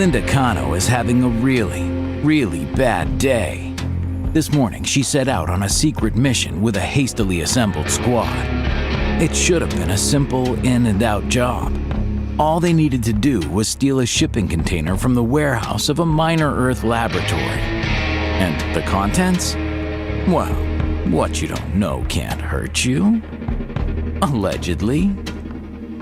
Linda Cano is having a really bad day. This morning, she set out on a secret mission with a hastily assembled squad. It should have been a simple in-and-out job. All they needed to do was steal a shipping container from the warehouse of a minor Earth laboratory. And the contents? Well, what you don't know can't hurt you. Allegedly.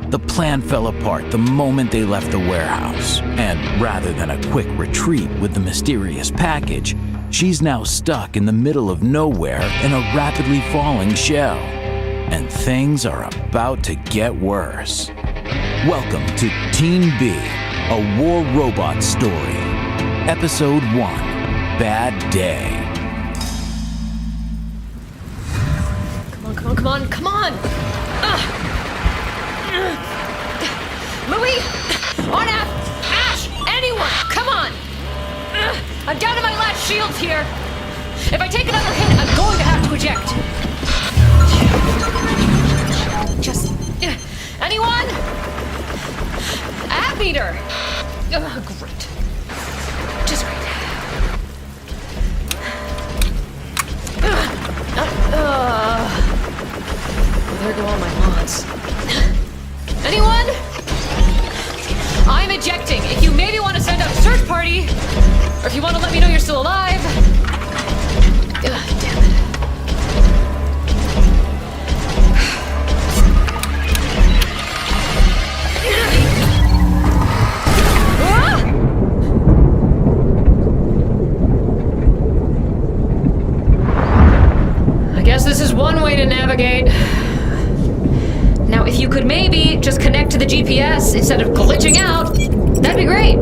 The plan fell apart the moment they left the warehouse, and rather than a quick retreat with the mysterious package, she's now stuck in the middle of nowhere in a rapidly falling shell. And things are about to get worse. Welcome to Team B, a War Robots story. Episode 1, Bad Day. Come on! Louis! Arnav! Ash! Anyone! Come on! I'm down to my last shields here. If I take another hit, I'm going to have to eject. Just... anyone? Meter. Great. Just great. There go all my mods. Anyone? I'm ejecting. If you maybe want to send out a search party, or if you want to let me know you're still alive. Damn it. This is one way to navigate. Now, if you could maybe just connect to the GPS instead of glitching out, that'd be great.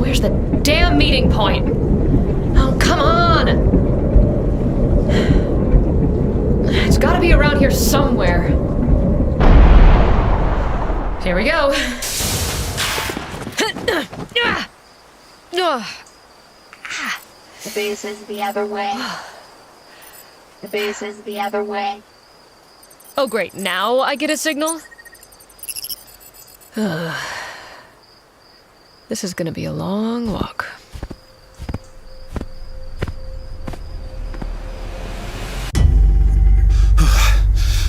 Where's the damn meeting point? Oh, come on! It's gotta be around here somewhere. Here we go. The base is the other way. The base is the other way. Oh great, now I get a signal? This is gonna be a long walk.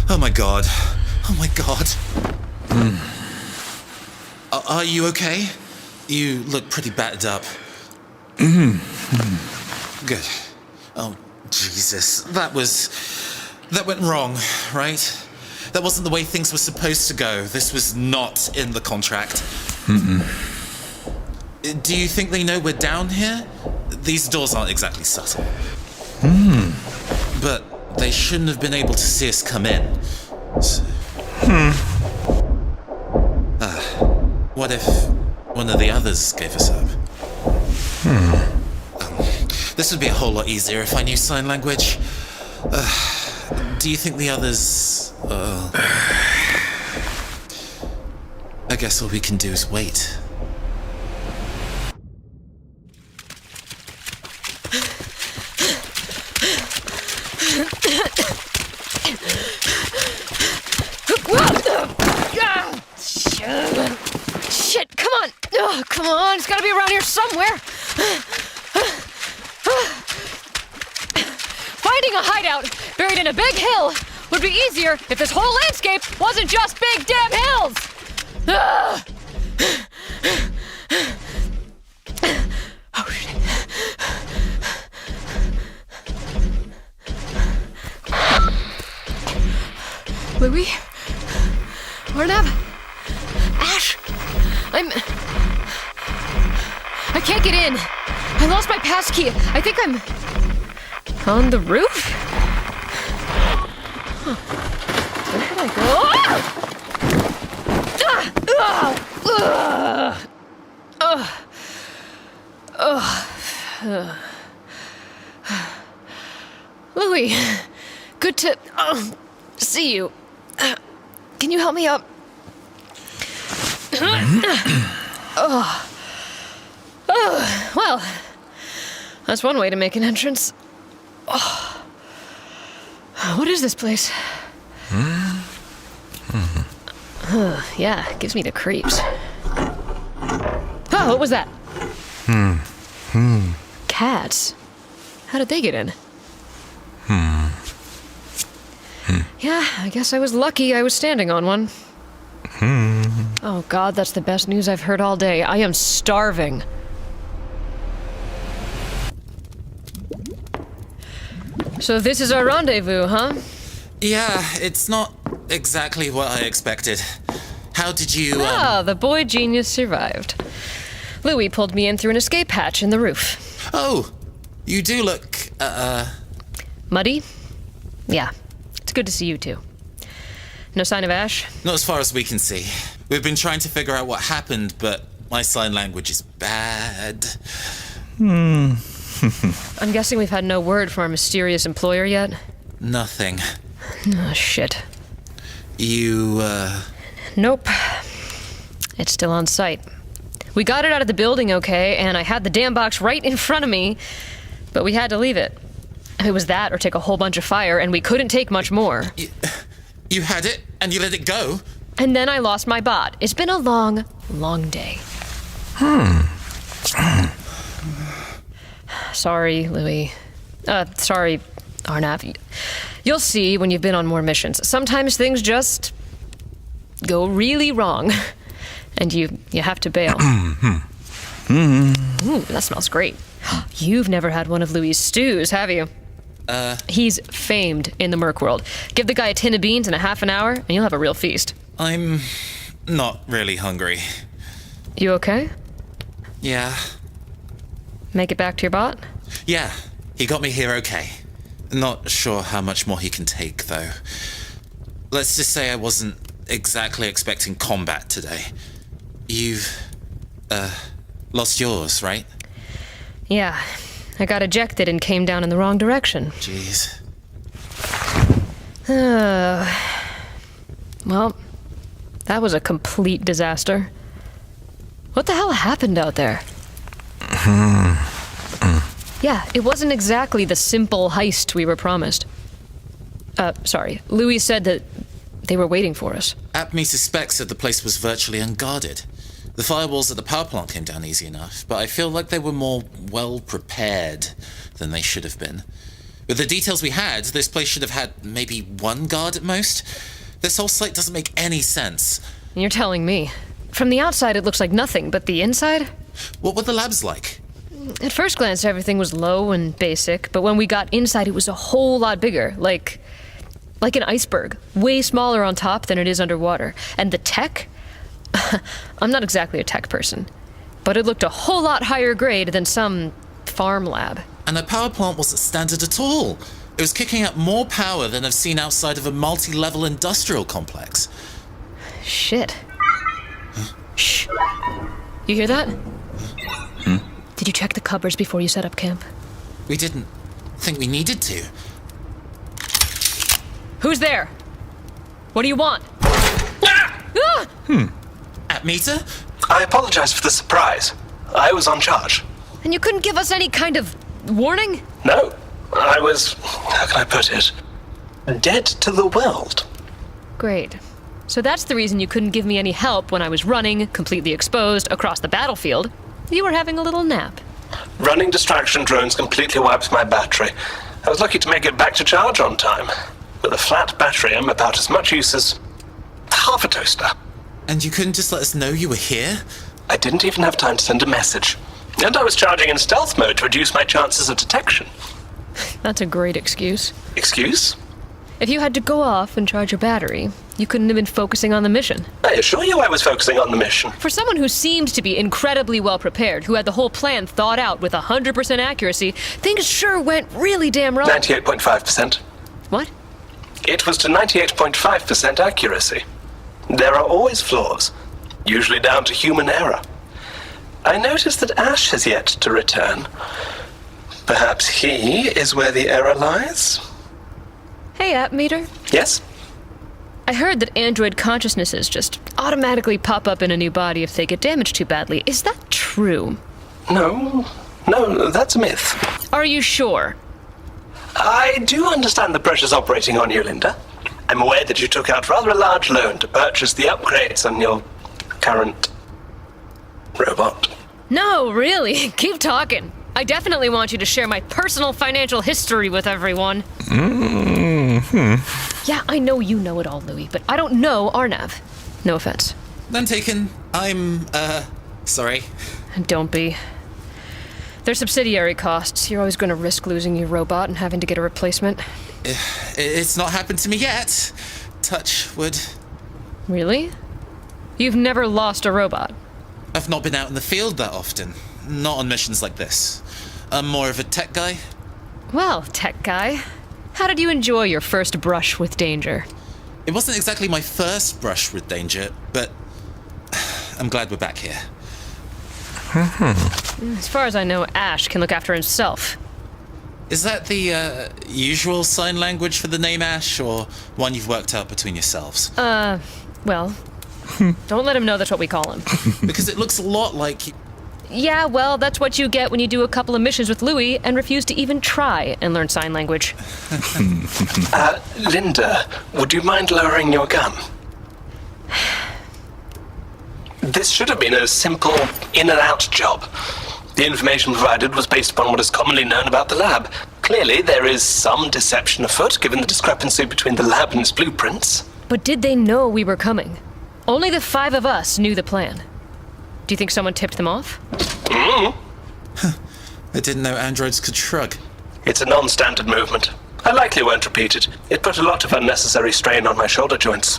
Oh my god. Oh my god. Are you okay? You look pretty battered up. Good. Oh, Jesus. That went wrong, right? That wasn't the way things were supposed to go. This was not in the contract. Do you think they know we're down here? These doors aren't exactly subtle. But they shouldn't have been able to see us come in. So... what if one of the others gave us up? This would be a whole lot easier if I knew sign language. Do you think the others... I guess all we can do is wait. Shit, come on! Oh, come on, it's gotta be around here somewhere! Finding a hideout buried in a big hill would be easier if this whole landscape wasn't just big damn hills! Oh, shit. Louis? Arnav? Ash? I can't get in. I lost my passkey. I think I'm... on the roof? Huh. Where did I go? Louis, good to see you. Can you help me up? Well, that's one way to make an entrance. What is this place? Yeah, it gives me the creeps. Oh, what was that? Cats? How did they get in? Yeah, I guess I was lucky I was standing on one. Oh God, that's the best news I've heard all day. I am starving. So this is our rendezvous, huh? Yeah, it's not exactly what I expected. How did you, Ah, the boy genius survived. Louis pulled me in through an escape hatch in the roof. Oh, you do look, Muddy? Yeah, it's good to see you too. No sign of Ash? Not as far as we can see. We've been trying to figure out what happened, but my sign language is bad. I'm guessing we've had no word from our mysterious employer yet? Nothing. Oh, shit. You, Nope. It's still on site. We got it out of the building okay, and I had the damn box right in front of me, but we had to leave it. It was that or take a whole bunch of fire, and we couldn't take much more. You had it, and you let it go? And then I lost my bot. It's been a long, long day. Sorry, Louis. Sorry, Arnav. You'll see when you've been on more missions. Sometimes things just go really wrong, and you have to bail. Ooh, that smells great. You've never had one of Louis' stews, have you? He's famed in the Merc world. Give the guy a tin of beans in a half an hour, and you'll have a real feast. I'm not really hungry. You okay? Yeah. Make it back to your bot? Yeah, he got me here okay. Not sure how much more he can take, though. Let's just say I wasn't exactly expecting combat today. You've, lost yours, right? Yeah. I got ejected and came down in the wrong direction. Jeez. Well, that was a complete disaster. What the hell happened out there? Yeah, it wasn't exactly the simple heist we were promised. Sorry. Louis said that they were waiting for us. APME suspects that the place was virtually unguarded. The firewalls at the power plant came down easy enough, but I feel like they were more well-prepared than they should have been. With the details we had, this place should have had maybe one guard at most. This whole site doesn't make any sense. You're telling me. From the outside, it looks like nothing, but the inside? What were the labs like? At first glance, everything was low and basic, but when we got inside, it was a whole lot bigger, like an iceberg, way smaller on top than it is underwater. And the tech? I'm not exactly a tech person, but it looked a whole lot higher grade than some farm lab. And the power plant wasn't standard at all. It was kicking out more power than I've seen outside of a multi-level industrial complex. Shit. Shh. You hear that? Did you check the cupboards before you set up camp? We didn't think we needed to. Who's there? What do you want? At meter? I apologize for the surprise. I was on charge. And you couldn't give us any kind of warning? No, I was, how can I put it, dead to the world. Great. So that's the reason you couldn't give me any help when I was running, completely exposed, across the battlefield. You were having a little nap. Running distraction drones completely wiped my battery. I was lucky to make it back to charge on time. With a flat battery, I'm about as much use as half a toaster. And you couldn't just let us know you were here? I didn't even have time to send a message. And I was charging in stealth mode to reduce my chances of detection. That's a great excuse. Excuse? If you had to go off and charge your battery, you couldn't have been focusing on the mission. I assure you I was focusing on the mission. For someone who seemed to be incredibly well prepared, who had the whole plan thought out with 100% accuracy, things sure went really damn wrong. 98.5%. What? It was to 98.5% accuracy. There are always flaws, usually down to human error. I noticed that Ash has yet to return. Perhaps he is where the error lies? Hey, App Meter. Yes? I heard that android consciousnesses just automatically pop up in a new body if they get damaged too badly. Is that true? No, that's a myth. Are you sure? I do understand the pressures operating on you, Linda. I'm aware that you took out rather a large loan to purchase the upgrades on your current robot. No, really. Keep talking. I definitely want you to share my personal financial history with everyone. Yeah, I know you know it all, Louis, but I don't know Arnav. No offense. None taken. I'm, sorry. Don't be. They're subsidiary costs. You're always going to risk losing your robot and having to get a replacement. It's not happened to me yet. Touch wood. Really? You've never lost a robot? I've not been out in the field that often. Not on missions like this. I'm more of a tech guy. Well, tech guy, how did you enjoy your first brush with danger? It wasn't exactly my first brush with danger, but I'm glad we're back here. As far as I know, Ash can look after himself. Is that the usual sign language for the name Ash, or one you've worked out between yourselves? Well, don't let him know that's what we call him. Because it looks a lot like... Yeah, well, that's what you get when you do a couple of missions with Louis and refuse to even try and learn sign language. Linda, would you mind lowering your gun? This should have been a simple in and out job. The information provided was based upon what is commonly known about the lab. Clearly, there is some deception afoot, given the discrepancy between the lab and its blueprints. But did they know we were coming? Only the 5 of us knew the plan. Do you think someone tipped them off? I didn't know androids could shrug. It's a non-standard movement. I likely won't repeat it. It put a lot of unnecessary strain on my shoulder joints.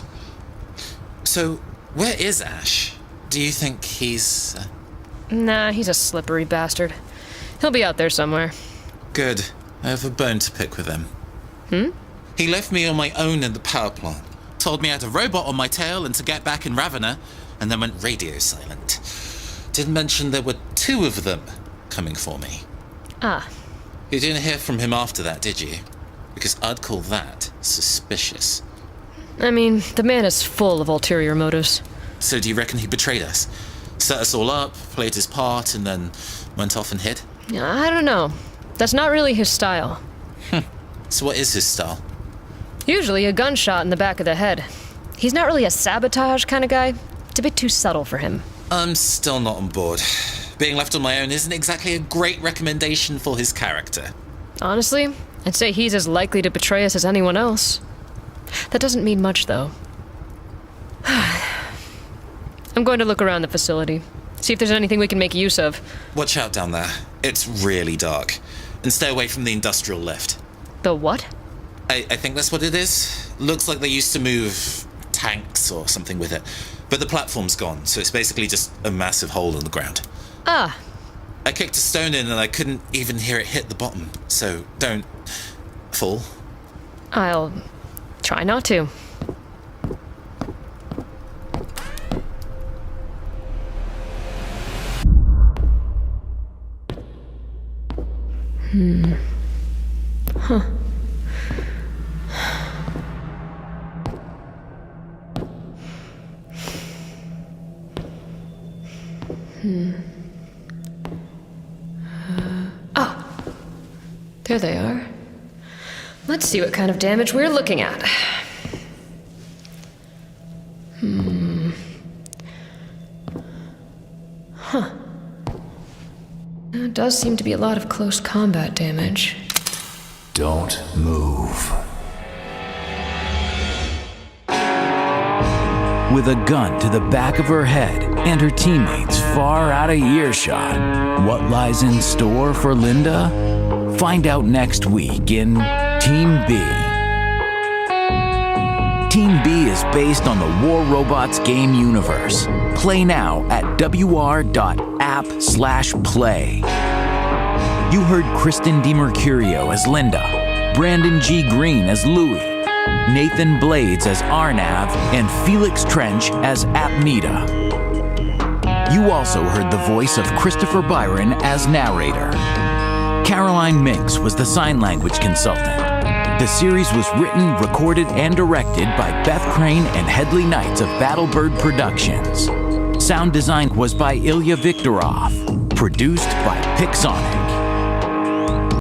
So, where is Ash? Do you think he's... Nah, he's a slippery bastard. He'll be out there somewhere. Good. I have a bone to pick with him. He left me on my own in the power plant. Told me I had a robot on my tail and to get back in Ravenna, and then went radio silent. Didn't mention there were 2 of them coming for me. Ah. You didn't hear from him after that, did you? Because I'd call that suspicious. I mean, the man is full of ulterior motives. So do you reckon he betrayed us? Set us all up, played his part, and then went off and hid? I don't know. That's not really his style. So what is his style? Usually a gunshot in the back of the head. He's not really a sabotage kind of guy. It's a bit too subtle for him. I'm still not on board. Being left on my own isn't exactly a great recommendation for his character. Honestly, I'd say he's as likely to betray us as anyone else. That doesn't mean much, though. I'm going to look around the facility. See if there's anything we can make use of. Watch out down there. It's really dark. And stay away from the industrial lift. The what? I think that's what it is. Looks like they used to move tanks or something with it. But the platform's gone, so it's basically just a massive hole in the ground. Ah. I kicked a stone in and I couldn't even hear it hit the bottom. So don't fall. I'll try not to. Huh. Oh. There they are. Let's see what kind of damage we're looking at. Huh. There does seem to be a lot of close combat damage. Don't move. With a gun to the back of her head and her teammates far out of earshot, what lies in store for Linda? Find out next week in Team B. Team B is based on the War Robots game universe. Play now at wr.app/play. You heard Kristen DiMercurio as Linda, Brandon G. Green as Louis, Nathan Blades as Arnav, and Felix Trench as Apnita. You also heard the voice of Christopher Byron as narrator. Caroline Mincks was the sign language consultant. The series was written, recorded, and directed by Beth Crane and Headley Knights of Battlebird Productions. Sound design was by Ilya Viktorov. Produced by Pixonic.